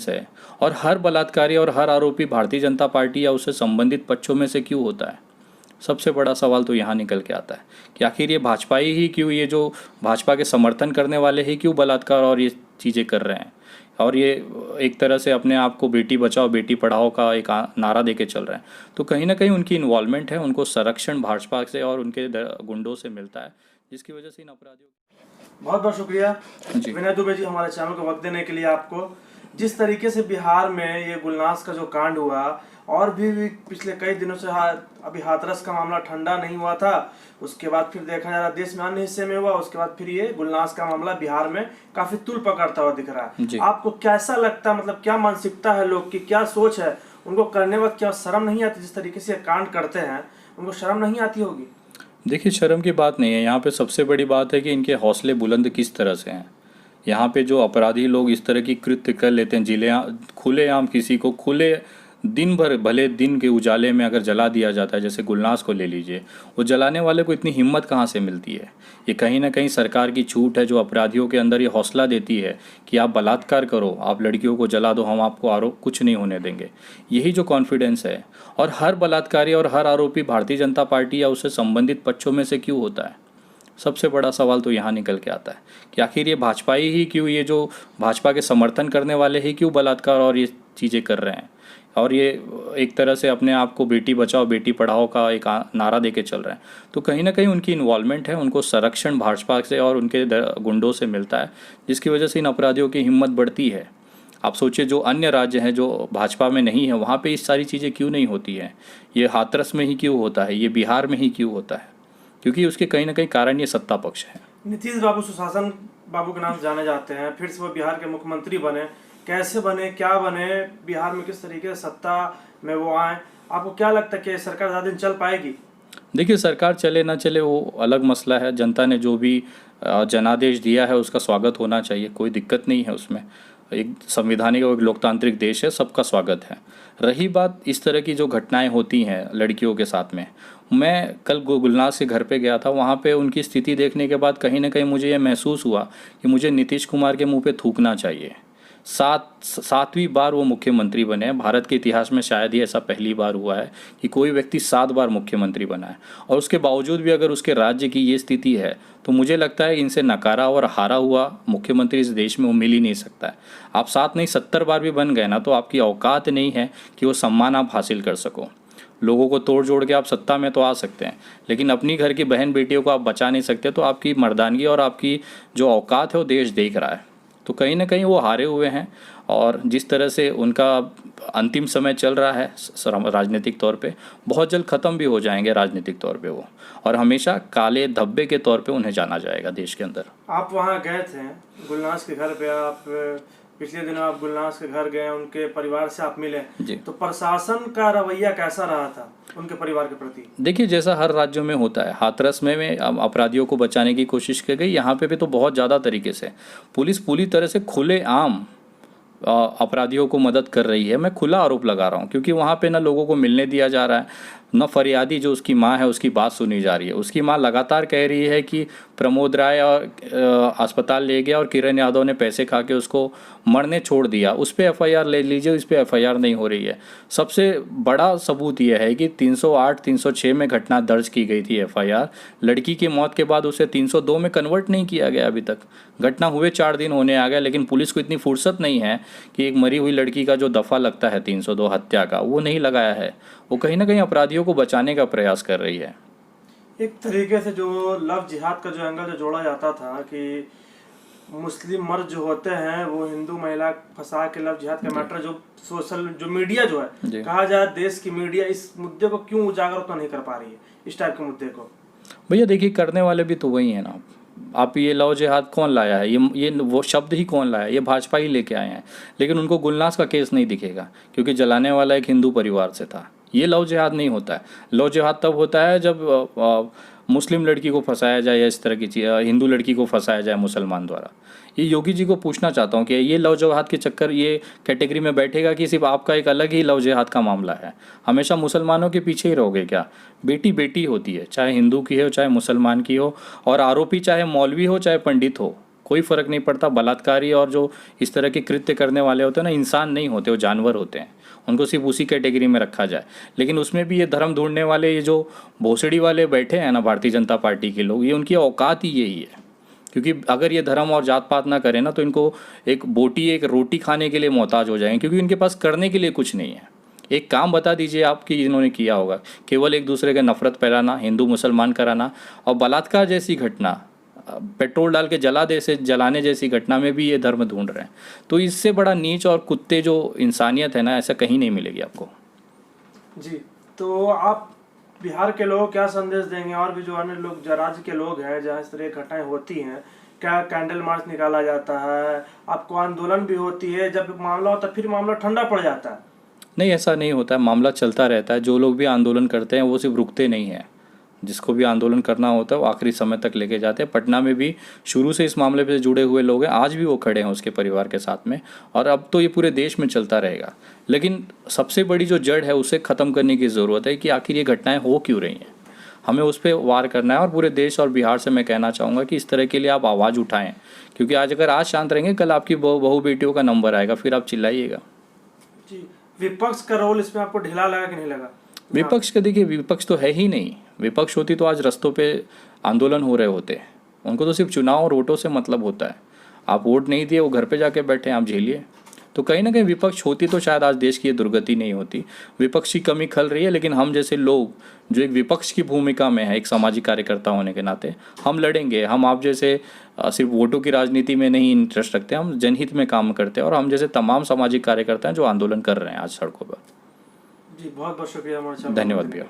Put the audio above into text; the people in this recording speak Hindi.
है। और हर बलात्कारी और हर आरोपी भारतीय जनता पार्टी या उससे संबंधित पक्षों में से क्यों होता है? सबसे बड़ा सवाल तो यहाँ निकल के आता है कि आखिर ये भाजपा ही क्यों, ये जो भाजपा के समर्थन करने वाले ही क्यों बलात्कार और ये चीज़ें कर रहे हैं, और ये एक तरह से अपने आप को बेटी बचाओ बेटी पढ़ाओ का एक नारा दे के चल रहे हैं। तो कहीं ना कहीं उनकी इन्वॉल्वमेंट है, उनको संरक्षण भाजपा से और उनके गुंडों से मिलता है, जिसकी वजह से इन अपराधियों। बहुत बहुत शुक्रिया जी। विनय दुबे जी हमारे चैनल को वक्त देने के लिए। आपको जिस तरीके से बिहार में ये गुलनास का जो कांड हुआ और भी पिछले कई दिनों से अभी हाथरस का मामला ठंडा नहीं हुआ था, उसके बाद फिर देखा जा रहा देश में अन्य हिस्से में हुआ, उसके बाद फिर ये गुलनास का मामला बिहार में काफी तूल पकड़ता हुआ दिख रहा है। आपको कैसा लगता है, मतलब क्या मानसिकता है लोग की, क्या सोच है, उनको करने वक्त क्या शर्म नहीं आती? जिस तरीके से कांड करते हैं उनको शर्म नहीं आती होगी? देखिए, शर्म की बात नहीं है, यहाँ पे सबसे बड़ी बात है कि इनके हौसले बुलंद किस तरह से हैं। यहाँ पे जो अपराधी लोग इस तरह की कृत्य कर लेते हैं, खुलेआम किसी को खुले दिन भर, भले दिन के उजाले में अगर जला दिया जाता है, जैसे गुलनास को ले लीजिए, वो जलाने वाले को इतनी हिम्मत कहाँ से मिलती है? ये कहीं ना कहीं सरकार की छूट है जो अपराधियों के अंदर ये हौसला देती है कि आप बलात्कार करो, आप लड़कियों को जला दो, हम आपको आरोप कुछ नहीं होने देंगे। यही जो कॉन्फिडेंस है। और हर बलात्कारी और हर आरोपी भारतीय जनता पार्टी या उससे संबंधित पक्षों में से क्यों होता है? सबसे बड़ा सवाल तो यहाँ निकल के आता है कि आखिर ये भाजपा ही क्यों, ये जो भाजपा के समर्थन करने वाले ही क्यों बलात्कार और ये चीज़ें कर रहे हैं, और ये एक तरह से अपने आप को बेटी बचाओ बेटी पढ़ाओ का एक नारा दे के चल रहे हैं। तो कहीं ना कहीं उनकी इन्वॉल्वमेंट है, उनको संरक्षण भाजपा से और उनके गुंडों से मिलता है, जिसकी वजह से इन अपराधियों की हिम्मत बढ़ती है। आप सोचिए, जो अन्य राज्य हैं जो भाजपा में नहीं है, वहाँ पे इस सारी चीज़ें क्यों नहीं होती हैं? ये हाथरस में ही क्यों होता है, ये बिहार में ही क्यों होता है? क्योंकि उसके कहीं ना कहीं कारण ये सत्ता पक्ष है। नीतीश बाबू सुशासन बाबू के नाम से जाने जाते हैं, फिर से वो बिहार के मुख्यमंत्री बने, कैसे बने, क्या बने, बिहार में किस तरीके से सत्ता में वो आए? आपको क्या लगता है कि सरकार ज़्यादा दिन चल पाएगी? देखिए, सरकार चले ना चले वो अलग मसला है। जनता ने जो भी जनादेश दिया है उसका स्वागत होना चाहिए, कोई दिक्कत नहीं है उसमें। एक संविधानिक और एक लोकतांत्रिक देश है, सबका स्वागत है। रही बात इस तरह की जो घटनाएं होती हैं लड़कियों के साथ में, मैं कल गुलनास के घर पे गया था, वहाँ पे उनकी स्थिति देखने के बाद कहीं ना कहीं मुझे ये महसूस हुआ कि मुझे नीतीश कुमार के मुंह पे थूकना चाहिए। सातवीं बार वो मुख्यमंत्री बने हैं। भारत के इतिहास में शायद ही ऐसा पहली बार हुआ है कि कोई व्यक्ति 7 बार मुख्यमंत्री बना है, और उसके बावजूद भी अगर उसके राज्य की ये स्थिति है तो मुझे लगता है इनसे नकारा और हारा हुआ मुख्यमंत्री इस देश में वो मिल ही नहीं सकता है। आप 7 नहीं 70 बार भी बन गए ना, तो आपकी औकात नहीं है कि वो सम्मान आप हासिल कर सको। लोगों को तोड़ जोड़ के आप सत्ता में तो आ सकते हैं, लेकिन अपनी घर की बहन बेटियों को आप बचा नहीं सकते। तो आपकी मर्दानगी और आपकी जो औकात है वो देश देख रहा है। तो कहीं ना कहीं वो हारे हुए हैं, और जिस तरह से उनका अंतिम समय चल रहा है राजनीतिक तौर पे, बहुत जल्द ख़त्म भी हो जाएंगे राजनीतिक तौर पे वो, और हमेशा काले धब्बे के तौर पे उन्हें जाना जाएगा देश के अंदर। आप वहाँ गए थे गुलनास के घर पे, आप पिछले दिनों आप गुलनास के घर गए, उनके परिवार से आप मिले जी। तो प्रशासन का रवैया कैसा रहा था उनके परिवार के प्रति? देखिए, जैसा हर राज्यों में होता है, हाथरस में अपराधियों को बचाने की कोशिश की गई, यहाँ पे भी तो बहुत ज़्यादा तरीके से पुलिस पूरी तरह से खुलेआम अपराधियों को मदद कर रही है। मैं खुला आरोप लगा रहा हूँ, क्योंकि वहाँ पे ना लोगों को मिलने दिया जा रहा है, न फरियादी जो उसकी माँ है उसकी बात सुनी जा रही है। उसकी माँ लगातार कह रही है कि प्रमोद राय अस्पताल ले गया और किरण यादव ने पैसे खा के उसको मरने छोड़ दिया। उस पर एफआईआर ले लीजिए, इस पर एफआईआर नहीं हो रही है। सबसे बड़ा सबूत यह है कि 308 306 में घटना दर्ज की गई थी एफआईआर, लड़की की मौत के बाद उसे 302 में कन्वर्ट नहीं किया गया अभी तक। घटना हुए 4 दिन होने आ गया, लेकिन पुलिस को इतनी फुर्सत नहीं है कि एक मरी हुई लड़की का जो दफ़ा लगता है 302 हत्या का, वो नहीं लगाया है। वो कहीं ना कहीं अपराधियों को बचाने का प्रयास कर रही है। एक तरीके से जो लव जिहाद का जो एंगल जो जोड़ा जाता था कि मुस्लिम मर्द जो होते हैं वो हिंदू महिला फंसा के लव जिहाद का मैटर, जो सोशल जो मीडिया जो है, कहा जाए देश की मीडिया इस मुद्दे को क्यों उजागर तो नहीं कर पा रही है, इस टाइप के मुद्दे को? भैया देखिए, करने वाले भी तो वही है ना। आप ये लव जिहाद कौन लाया है, ये वो शब्द ही कौन लाया है? ये भाजपा ही लेके आए हैं। लेकिन उनको गुलनास का केस नहीं दिखेगा, क्योंकि जलाने वाला एक हिंदू परिवार से था। ये लव जिहाद नहीं होता है। लव जिहाद तब होता है जब मुस्लिम लड़की को फंसाया जाए, या इस तरह की चीज़, हिंदू लड़की को फंसाया जाए मुसलमान द्वारा। ये योगी जी को पूछना चाहता हूँ कि ये लव जिहाद के चक्कर ये कैटेगरी में बैठेगा कि सिर्फ आपका एक अलग ही लव जिहाद का मामला है? हमेशा मुसलमानों के पीछे ही रहोगे क्या? बेटी बेटी होती है, चाहे हिंदू की हो चाहे मुसलमान की हो, और आरोपी चाहे मौलवी हो चाहे पंडित हो, कोई फ़र्क नहीं पड़ता। बलात्कारी और जो इस तरह के कृत्य करने वाले होते हैं ना, इंसान नहीं होते, वो जानवर होते हैं, उनको सिर्फ उसी कैटेगरी में रखा जाए। लेकिन उसमें भी ये धर्म ढूंढने वाले, ये जो भोसड़ी वाले बैठे हैं ना भारतीय जनता पार्टी के लोग, ये उनकी औकात ही यही है। क्योंकि अगर ये धर्म और जात पात ना करें ना, तो इनको एक रोटी खाने के लिए मोहताज हो जाएंगे, क्योंकि इनके पास करने के लिए कुछ नहीं है। एक काम बता दीजिए आप कि इन्होंने किया होगा, केवल एक दूसरे के नफरत फैलाना, हिंदू मुसलमान कराना, और बलात्कार जैसी घटना, पेट्रोल डाल के जलाने जैसी घटना में भी ये धर्म ढूंढ रहे हैं। तो इससे बड़ा नीच और कुत्ते जो इंसानियत है ना, ऐसा कहीं नहीं मिलेगी आपको। जी, तो आप बिहार के लोग क्या संदेश देंगे, और भी जो अन्य लोग राज्य के लोग हैं जहाँ इस तरह की घटनाएं होती हैं, क्या कैंडल मार्च निकाला जाता है, आपको आंदोलन भी होती है, जब मामला होता है फिर मामला ठंडा पड़ जाता है? नहीं, ऐसा नहीं होता है, मामला चलता रहता है। जो लोग भी आंदोलन करते हैं वो सिर्फ रुकते नहीं हैं, जिसको भी आंदोलन करना होता है वो आखिरी समय तक लेके जाते हैं। पटना में भी शुरू से इस मामले पे जुड़े हुए लोग हैं, आज भी वो खड़े हैं उसके परिवार के साथ में, और अब तो ये पूरे देश में चलता रहेगा। लेकिन सबसे बड़ी जो जड़ है उसे ख़त्म करने की ज़रूरत है कि आखिर ये घटनाएं हो क्यों रही हैं, हमें उस पर वार करना है। और पूरे देश और बिहार से मैं कहना चाहूँगा कि इस तरह के लिए आप आवाज़ उठाएँ, क्योंकि अगर आज शांत रहेंगे, कल आपकी बहू बेटियों का नंबर आएगा, फिर आप चिल्लाइएगा। जी, विपक्ष का रोल इसमें आपको ढीला लगा कि नहीं लगा? विपक्ष का देखिए, विपक्ष तो है ही नहीं। विपक्ष होती तो आज रस्तों पे आंदोलन हो रहे होते। उनको तो सिर्फ चुनाव और वोटों से मतलब होता है। आप वोट नहीं दिए, वो घर पे जाके बैठे, आप झेलिए। तो कहीं ना कहीं विपक्ष होती तो शायद आज देश की ये दुर्गति नहीं होती। विपक्ष की कमी खल रही है, लेकिन हम जैसे लोग जो एक विपक्ष की भूमिका में है, एक सामाजिक कार्यकर्ता होने के नाते हम लड़ेंगे। हम आप जैसे सिर्फ वोटों की राजनीति में नहीं इंटरेस्ट रखते, हम जनहित में काम करते हैं, और हम जैसे तमाम सामाजिक कार्यकर्ता हैं जो आंदोलन कर रहे हैं आज सड़कों पर। जी, बहुत बहुत शुक्रिया। धन्यवाद भैया।